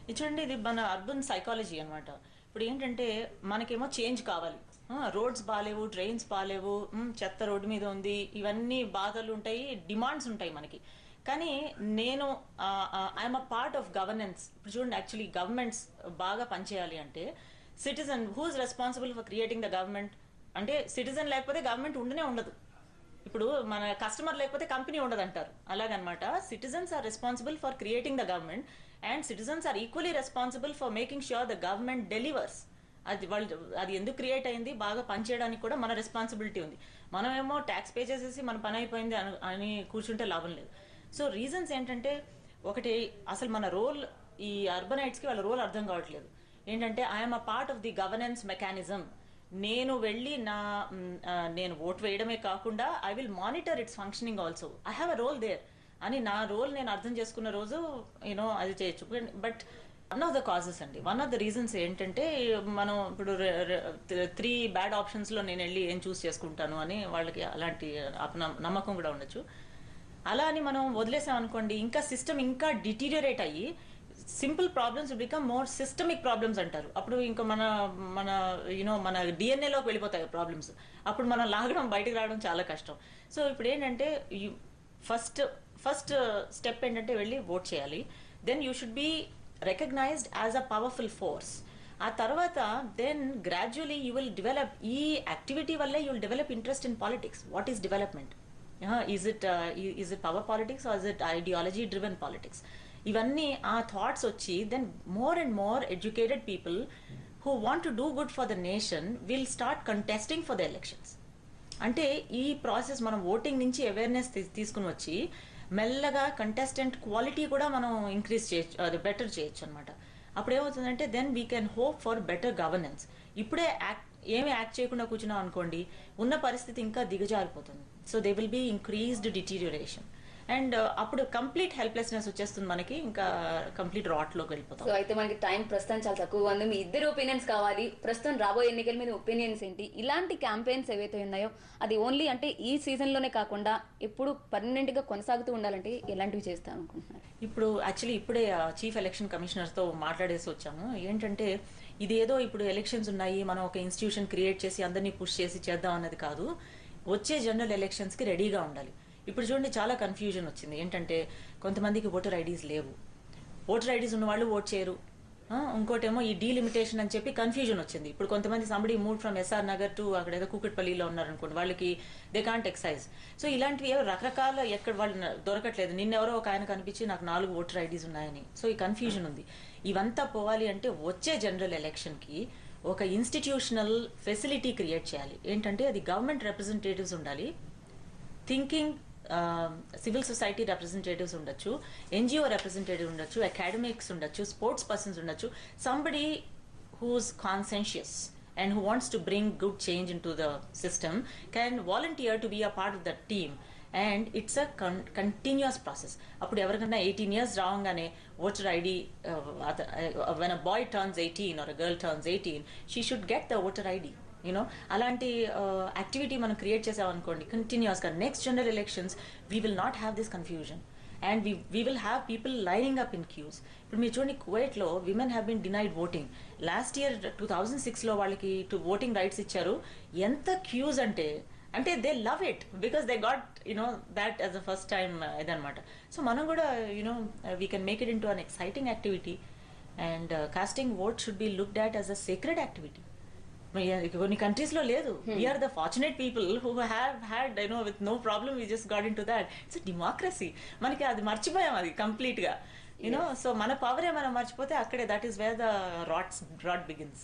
ఇది చూడండి, ఇది మన అర్బన్ సైకాలజీ అన్నమాట. ఇప్పుడు ఏంటంటే మనకేమో చేంజ్ కావాలి. రోడ్స్ బాగాలేవు, డ్రైన్స్ బాగాలేవు, చెత్త రోడ్డు మీద ఉంది, ఇవన్నీ బాధలు ఉంటాయి, డిమాండ్స్ ఉంటాయి మనకి. కానీ నేను I'm a part of governance. ఇప్పుడు చూడండి, యాక్చువల్లీ గవర్నమెంట్స్ బాగా పనిచేయాలి అంటే citizen who is responsible for creating the government. అంటే సిటిజన్ లేకపోతే గవర్నమెంట్ ఉండనే ఉండదు. ఇప్పుడు మన కస్టమర్ లేకపోతే కంపెనీ ఉండదు అంటారు, అలాగనమాట. Citizens are responsible for creating the government and citizens are equally responsible for making sure the government delivers. అది ఎందుకు క్రియేట్ అయింది, బాగా పనిచేయడానికి కూడా మన రెస్పాన్సిబిలిటీ ఉంది. మనమేమో ట్యాక్స్ పే చేసేసి మన పని అయిపోయింది అని కూర్చుంటే లాభం లేదు. సో రీజన్స్ ఏంటంటే, ఒకటి అసలు మన రోల్, ఈ అర్బనైట్స్కి వాళ్ళ రోల్ అర్థం కావట్లేదు. ఏంటంటే I'm a part of the governance mechanism. నేను వెళ్ళి నేను ఓట్ వేయడమే కాకుండా I will monitor its functioning also. I have a role there అని నా రోల్ నేను అర్థం చేసుకున్న రోజు అది చేయొచ్చు. But one of the causes అండి, వన్ ఆఫ్ ద రీజన్స్ ఏంటంటే, మనం ఇప్పుడు 3 బ్యాడ్ ఆప్షన్స్లో నేను వెళ్ళి ఏం చూస్ చేసుకుంటాను అని వాళ్ళకి అలాంటి నమ్మకం కూడా ఉండొచ్చు. అలా అని మనం వదిలేసాం అనుకోండి, ఇంకా సిస్టమ్ ఇంకా డిటీరియరేట్ అయ్యి simple problems become more systemic problems అంటారు. అప్పుడు ఇంకా మన మన మన డిఎన్ఏలోకి వెళ్ళిపోతాయి ప్రాబ్లమ్స్. అప్పుడు మనం లాగడం, బయటకు రావడం చాలా కష్టం. సో ఇప్పుడు ఏంటంటే ఫస్ట్ స్టెప్ ఏంటంటే వెళ్ళి ఓట్ చేయాలి. Then you should be recognised as a powerful force. ఆ తర్వాత then gradually you will develop, ఈ యాక్టివిటీ వల్లే you will develop interest in politics. What is development? Is it power politics or is it ideology driven politics? ఇవన్నీ ఆ thoughts వచ్చి then more and more educated people who want to do good for the nation will start contesting for the elections. అంటే ఈ process మనం voting నుంచి awareness తీసుకుని వచ్చి మెల్లగా కంటెస్టెంట్ క్వాలిటీ కూడా మనం ఇంక్రీజ్ చేయొచ్చు, అది బెటర్ చేయొచ్చు అనమాట. అప్పుడు ఏమవుతుందంటే then we can hope for better governance. ఇప్పుడే ఏమి యాక్ట్ చేయకుండా కూర్చున్నాం అనుకోండి, ఉన్న పరిస్థితి ఇంకా దిగజారిపోతుంది. So they will be increased deterioration and అప్పుడు కంప్లీట్ హెల్ప్లెస్నెస్ వచ్చేస్తుంది మనకి, ఇంకా కంప్లీట్ రాట్లోకి వెళ్ళిపోతాం. సో అయితే మనకి టైం ప్రస్తుతం చాలా తక్కువగా ఉంది. మీ ఇద్దరు ఒపీనియన్స్ కావాలి. ప్రస్తుతం రాబోయే ఎన్నికల మీద ఒపీనియన్స్ ఏంటి? ఇలాంటి క్యాంపెయిన్స్ ఏవైతే ఉన్నాయో అది ఓన్లీ అంటే ఈ సీజన్ లోనే కాకుండా ఎప్పుడు పర్మనెంట్ గా కొనసాగుతూ ఉండాలంటే ఎలాంటివి చేస్తాం అనుకుంటున్నారు? ఇప్పుడు యాక్చువల్లీ ఇప్పుడే చీఫ్ ఎలక్షన్ కమిషనర్ తో మాట్లాడేసి వచ్చాము. ఏంటంటే ఇదేదో ఇప్పుడు ఎలక్షన్స్ ఉన్నాయి, మనం ఒక ఇన్స్టిట్యూషన్ క్రియేట్ చేసి అందరినీ పుష్ చేసి చేద్దాం అన్నది కాదు. వచ్చే జనరల్ ఎలక్షన్స్ కి రెడీగా ఉండాలి. ఇప్పుడు చూడండి, చాలా కన్ఫ్యూజన్ వచ్చింది. ఏంటంటే కొంతమందికి ఓటర్ ఐడీస్ లేవు, ఓటర్ ఐడీస్ ఉన్న వాళ్ళు ఓట్ చేయరు. ఇంకోటేమో ఈ డీలిమిటేషన్ అని చెప్పి కన్ఫ్యూజన్ వచ్చింది. ఇప్పుడు కొంతమంది somebody move from SR Nagar to అక్కడ ఏదో కూకట్పల్లిలో ఉన్నారనుకోండి, వాళ్ళకి దే కాంట్ ఎక్సైజ్. సో ఇలాంటివి రకరకాల ఎక్కడ వాళ్ళు దొరకట్లేదు. నిన్నెవరో ఒక ఆయన కనిపించి నాకు 4 ఓటర్ ఐడీస్ ఉన్నాయని. సో ఈ కన్ఫ్యూజన్ ఉంది. ఇవంతా పోవాలి అంటే వచ్చే జనరల్ ఎలక్షన్కి ఒక ఇన్స్టిట్యూషనల్ ఫెసిలిటీ క్రియేట్ చేయాలి. ఏంటంటే అది గవర్నమెంట్ రిప్రజెంటేటివ్స్ ఉండాలి, థింకింగ్ సివిల్ సొసైటీ రిప్రజెంటేటివ్స్ ఉండొచ్చు, ఎన్జిఓ రిప్రజెంటేటివ్ ఉండొచ్చు, అకాడమిక్స్ ఉండొచ్చు, స్పోర్ట్స్ పర్సన్స్ ఉండొచ్చు. Somebody who's conscientious and who wants to bring good change into the system can volunteer to be a part of that team. And it's a continuous process. అప్పుడు ఎవరికన్నా 18 years రాగానే voter ID, when a boy turns 18 or a girl turns 18, she should get the voter ID. అలాంటి activity మనం create చేసామనుకోండి కంటిన్యూస్గా, next general elections we will not have this confusion and we will have people lining up in queues. ఇప్పుడు మీరు చూడండి, కువైట్లో women have been denied voting. Last year 2006లో వాళ్ళకి ఓటింగ్ రైట్స్ ఇచ్చారు. ఎంత క్యూస్ అంటే they love it because they got that as the first time ఇదనమాట. సో మనం కూడా we can make it into an exciting activity and casting vote should be looked at as a secret activity. కొన్ని countries లో లేదు. We're the fortunate people who have had with no problem we just got into that. It's democracy. మనకి అది మర్చిపోయాం, అది complete గా. So మన పవరే మనం మర్చిపోతే అక్కడే that is where the rot begins.